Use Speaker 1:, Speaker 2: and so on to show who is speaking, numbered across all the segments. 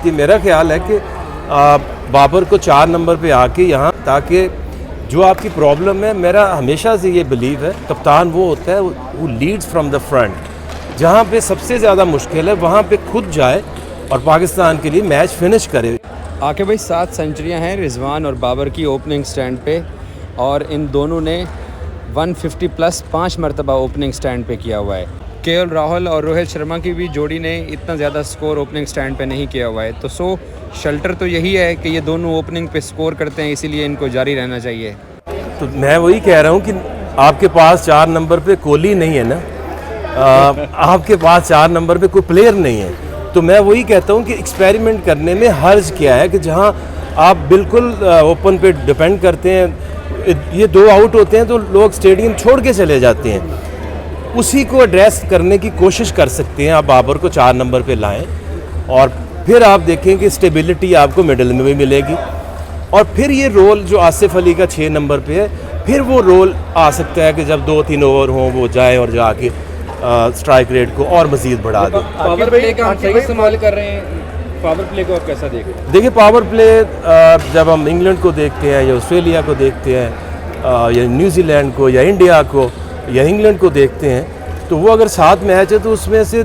Speaker 1: कि मेरा ख्याल है कि बाबर को 4 नंबर पे आके यहाँ, ताकि जो आपकी प्रॉब्लम है, मेरा हमेशा से ये बिलीव है, कप्तान वो होता है वो लीड्स फ्रॉम द फ्रंट। जहाँ पे सबसे ज़्यादा मुश्किल है वहाँ पे खुद जाए और पाकिस्तान के लिए मैच फिनिश करे।
Speaker 2: आके भाई 7 सेंचुरियाँ हैं रिजवान और बाबर की ओपनिंग स्टैंड पे, और इन दोनों ने 150 प्लस 5 मरतबा ओपनिंग स्टैंड पे किया हुआ है। केएल राहुल और रोहित शर्मा की भी जोड़ी ने इतना ज़्यादा स्कोर ओपनिंग स्टैंड पे नहीं किया हुआ है। तो शेल्टर तो यही है कि ये दोनों ओपनिंग पे स्कोर करते हैं, इसीलिए इनको जारी रहना चाहिए।
Speaker 1: तो मैं वही कह रहा हूँ कि आपके पास 4 नंबर पे कोहली नहीं है ना, आपके पास 4 नंबर पे कोई प्लेयर नहीं है। तो मैं वही कहता हूँ कि एक्सपेरिमेंट करने में हर्ज क्या है कि जहाँ आप बिल्कुल ओपन पे डिपेंड करते हैं, ये 2 आउट होते हैं तो लोग स्टेडियम छोड़ के चले जाते हैं, उसी को एड्रेस करने की कोशिश कर सकते हैं। आप बाबर को 4 नंबर पे लाएं और फिर आप देखें कि स्टेबिलिटी आपको मिडिल में भी मिलेगी, और फिर ये रोल जो आसिफ अली का 6 नंबर पे है, फिर वो रोल आ सकता है कि जब 2-3 ओवर हों वो जाए और जाके स्ट्राइक रेट को और मज़ीद बढ़ा दें।
Speaker 2: पावर प्ले का हम सही इस्तेमाल कर रहे हैं, पावर प्ले को आप कैसा देख रहे हैं?
Speaker 1: देखिए, पावर प्ले जब हम इंग्लैंड को देखते हैं या ऑस्ट्रेलिया को देखते हैं या न्यूजीलैंड को या इंडिया को या इंग्लैंड को देखते हैं, तो वो अगर 7 मैच है तो उसमें से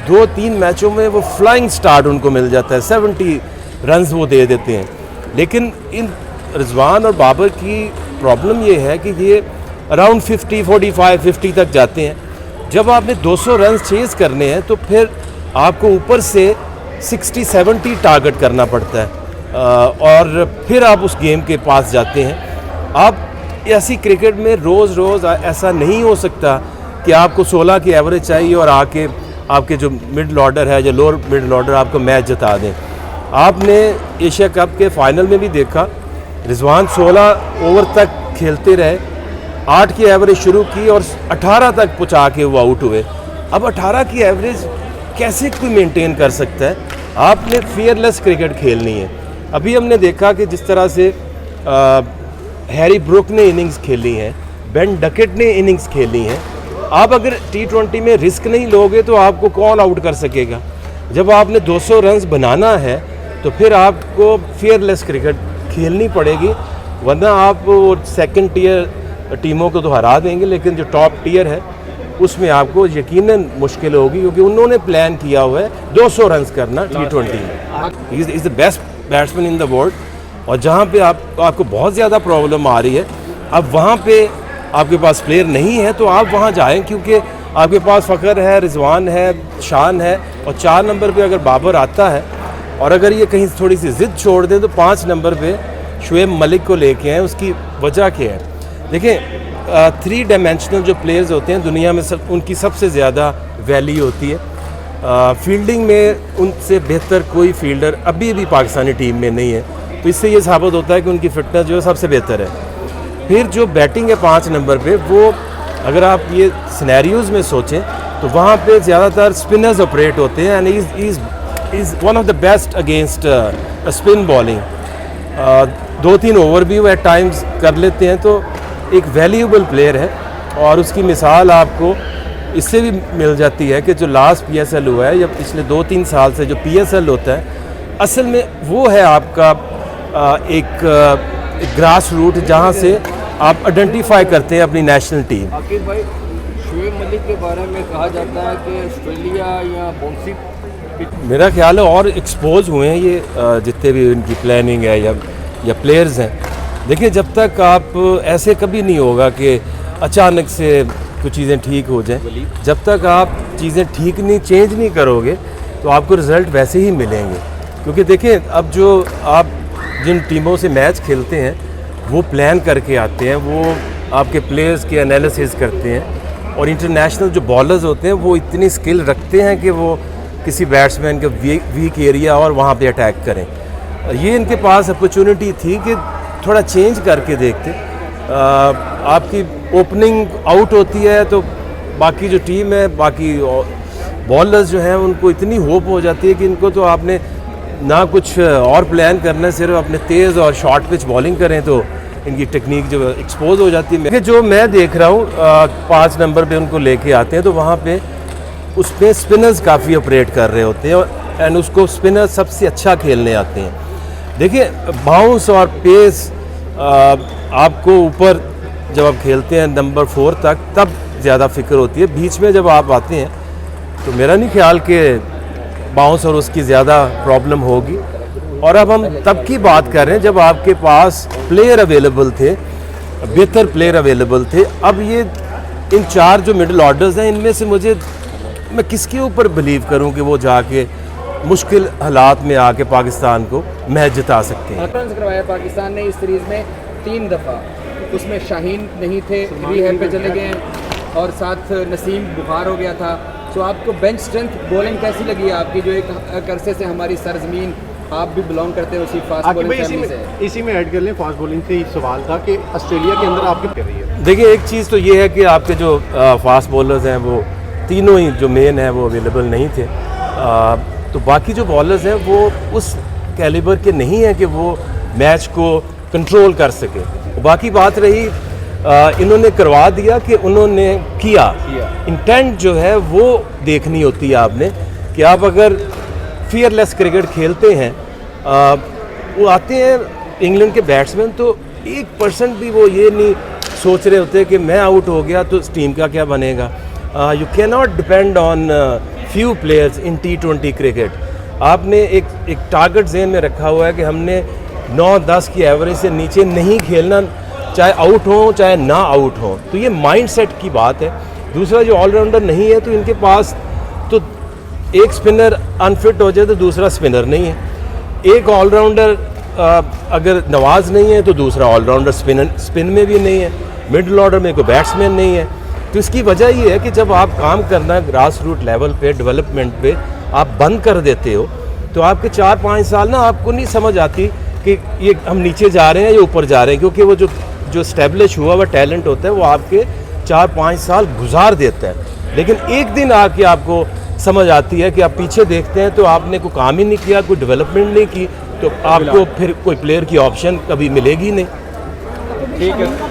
Speaker 1: 2-3 मैचों में वो फ्लाइंग स्टार्ट उनको मिल जाता है, 70 रन्स वो दे देते हैं। लेकिन इन रिजवान और बाबर की प्रॉब्लम ये है कि ये अराउंड 50, 45, 50 तक जाते हैं। जब आपने 200 रन चेज़ करने हैं तो फिर आपको ऊपर से 60-70 टारगेट करना पड़ता है, और फिर आप उस गेम के पास जाते हैं। आप ऐसी क्रिकेट में रोज़ रोज़ ऐसा नहीं हो सकता कि आपको 16 की एवरेज चाहिए और आके आपके जो मिडल ऑर्डर है या लोअर मिडल ऑर्डर आपको मैच जिता दें। आपने एशिया कप के फाइनल में भी देखा, रिजवान 16 ओवर तक खेलते रहे, 8 की एवरेज शुरू की और 18 तक पहुँचा के वो आउट हुए। अब 18 की एवरेज कैसे कोई मेंटेन कर सकता है? आपने फियरलेस क्रिकेट खेलनी है। अभी हमने देखा कि जिस तरह से हैरी ब्रुक ने इनिंग्स खेली हैं, बेन डकेट ने इनिंग्स खेली हैं। आप अगर T20 में रिस्क नहीं लोगे तो आपको कौन आउट कर सकेगा? जब आपने 200 रन्स बनाना है तो फिर आपको फियरलेस क्रिकेट खेलनी पड़ेगी, वरना आप वो सेकंड टीयर टीमों को तो हरा देंगे, लेकिन जो टॉप टीयर है उसमें आपको यकीनन मुश्किल होगी, क्योंकि उन्होंने प्लान किया हुआ है 200 रन्स करना T20 में। He is the best batsman in the world, और जहाँ पे आपको बहुत ज़्यादा प्रॉब्लम आ रही है, अब वहाँ पे आपके पास प्लेयर नहीं है तो आप वहाँ जाएं, क्योंकि आपके पास फ़खर है, रिजवान है, शान है, और 4 नंबर पे अगर बाबर आता है और अगर ये कहीं थोड़ी सी ज़िद छोड़ दें तो 5 नंबर पे शुएब मलिक को लेके आए। उसकी वजह क्या है? देखिए, 3 डायमेंशनल जो प्लेयर्स होते हैं दुनिया में उनकी सबसे ज़्यादा वैल्यू होती है। फील्डिंग में उनसे बेहतर कोई फील्डर अभी भी पाकिस्तानी टीम में नहीं है, तो इससे ये साबित होता है कि उनकी फिटनेस जो है सबसे बेहतर है। फिर जो बैटिंग है 5 नंबर पे, वो अगर आप ये सिनेरियोज़ में सोचें तो वहाँ पे ज़्यादातर स्पिनर्स ऑपरेट होते हैं, and is one of the best against spin bowling. 2-3 over भी वो एट टाइम्स कर लेते हैं, तो एक वैल्यूएबल प्लेयर है। और उसकी मिसाल आपको इससे भी मिल जाती है कि जो लास्ट PSL हुआ है या पिछले 2-3 साल से जो PSL होता है, असल में वो है आपका एक ग्रास रूट जहाँ से आप आइडेंटिफाई करते हैं अपनी नेशनल टीम।
Speaker 3: आकिब भाई, शुएब मलिक के बारे में कहा जाता है कि ऑस्ट्रेलिया या बाउंसी,
Speaker 1: मेरा ख्याल है और एक्सपोज हुए हैं ये जितने भी इनकी प्लानिंग है या प्लेयर्स हैं। देखिए, जब तक आप ऐसे कभी नहीं होगा कि अचानक से कुछ चीज़ें ठीक हो जाएं, जब तक आप चीज़ें ठीक नहीं चेंज नहीं करोगे तो आपको रिज़ल्ट वैसे ही मिलेंगे। क्योंकि देखिए, अब जो आप जिन टीमों से मैच खेलते हैं वो प्लान करके आते हैं, वो आपके प्लेयर्स की एनालिसिस करते हैं, और इंटरनेशनल जो बॉलर्स होते हैं वो इतनी स्किल रखते हैं कि वो किसी बैट्समैन के वीक एरिया और वहाँ पे अटैक करें। ये इनके पास अपॉर्चुनिटी थी कि थोड़ा चेंज करके देखते। आपकी ओपनिंग आउट होती है तो बाकी जो टीम है, बाकी बॉलर्स जो हैं उनको इतनी होप हो जाती है कि इनको तो आपने ना कुछ और प्लान करना है, सिर्फ अपने तेज़ और शॉर्ट पिच बॉलिंग करें तो इनकी टेक्निक जो एक्सपोज हो जाती है। जो मैं देख रहा हूँ 5 नंबर पे उनको लेके आते हैं तो वहाँ पे उस पर स्पिनर्स काफ़ी ऑपरेट कर रहे होते हैं, और एंड उसको स्पिनर सबसे अच्छा खेलने आते हैं। देखिए बाउंस और पेस आपको ऊपर जब आप खेलते हैं नंबर 4 तक तब ज़्यादा फिक्र होती है। बीच में जब आप आते हैं तो मेरा नहीं ख्याल कि बाउंस और उसकी ज़्यादा प्रॉब्लम होगी। और अब हम तब की बात कर रहे हैं जब आपके पास प्लेयर अवेलेबल थे, बेहतर प्लेयर अवेलेबल थे। अब ये इन 4 जो मिडिल ऑर्डर्स हैं इनमें से मैं किसके ऊपर बिलीव करूं कि वो जाके मुश्किल हालात में आके पाकिस्तान को मैच जिता सकते हैं।
Speaker 2: रन करवाया पाकिस्तान ने इस सीरीज़ में 3 दफ़ा, उसमें शाहीन नहीं थे, रिहैब पे चले गए और साथ नसीम बुखार हो गया था। तो आपको बेंच स्ट्रेंथ बॉलिंग कैसी लगी आपकी, जो एक अरसे से हमारी सरजमीन, आप भी बिलोंग करते हैं उसी फास्ट बॉलिंग फैमिली से?
Speaker 4: इसी में ऐड कर लें, फास्ट बॉलिंग से ही सवाल था कि ऑस्ट्रेलिया के अंदर आपकी कर रही है।
Speaker 1: देखिए एक चीज़ तो ये है कि आपके जो फास्ट बॉलर्स हैं वो तीनों ही जो मेन हैं वो अवेलेबल नहीं थे। तो बाकी जो बॉलर्स हैं वो उस कैलिबर के नहीं हैं कि वो मैच को कंट्रोल कर सके। बाकी बात रही इन्होंने करवा दिया कि उन्होंने किया। इंटेंट जो है वो देखनी होती है आपने कि आप अगर फियरलेस क्रिकेट खेलते हैं। वो आते हैं इंग्लैंड के बैट्समैन तो 1% भी वो ये नहीं सोच रहे होते कि मैं आउट हो गया तो इस टीम का क्या बनेगा। You can not depend on few players in T20 cricket. आपने एक टारगेट ज़हन में रखा हुआ है कि हमने 9-10 की एवरेज से नीचे नहीं खेलना, चाहे आउट हो चाहे ना आउट हो। तो ये माइंडसेट की बात है। दूसरा जो ऑलराउंडर नहीं है तो इनके पास तो एक स्पिनर अनफिट हो जाए तो दूसरा स्पिनर नहीं है। एक ऑलराउंडर अगर नवाज़ नहीं है तो दूसरा ऑलराउंडर स्पिन में भी नहीं है। मिडिल ऑर्डर में कोई बैट्समैन नहीं है। तो इसकी वजह ये है कि जब आप काम करना ग्रास रूट लेवल पे, डेवलपमेंट पे आप बंद कर देते हो तो आपके 4-5 साल ना आपको नहीं समझ आती कि ये हम नीचे जा रहे हैं या ऊपर जा रहे हैं, क्योंकि वो जो स्टैब्लिश हुआ हुआ टैलेंट होता है वो आपके 4-5 साल गुजार देता है। लेकिन एक दिन आके आपको समझ आती है कि आप पीछे देखते हैं तो आपने कोई काम ही नहीं किया, कोई डेवलपमेंट नहीं की, तो आपको फिर कोई प्लेयर की ऑप्शन कभी मिलेगी नहीं।
Speaker 2: ठीक है।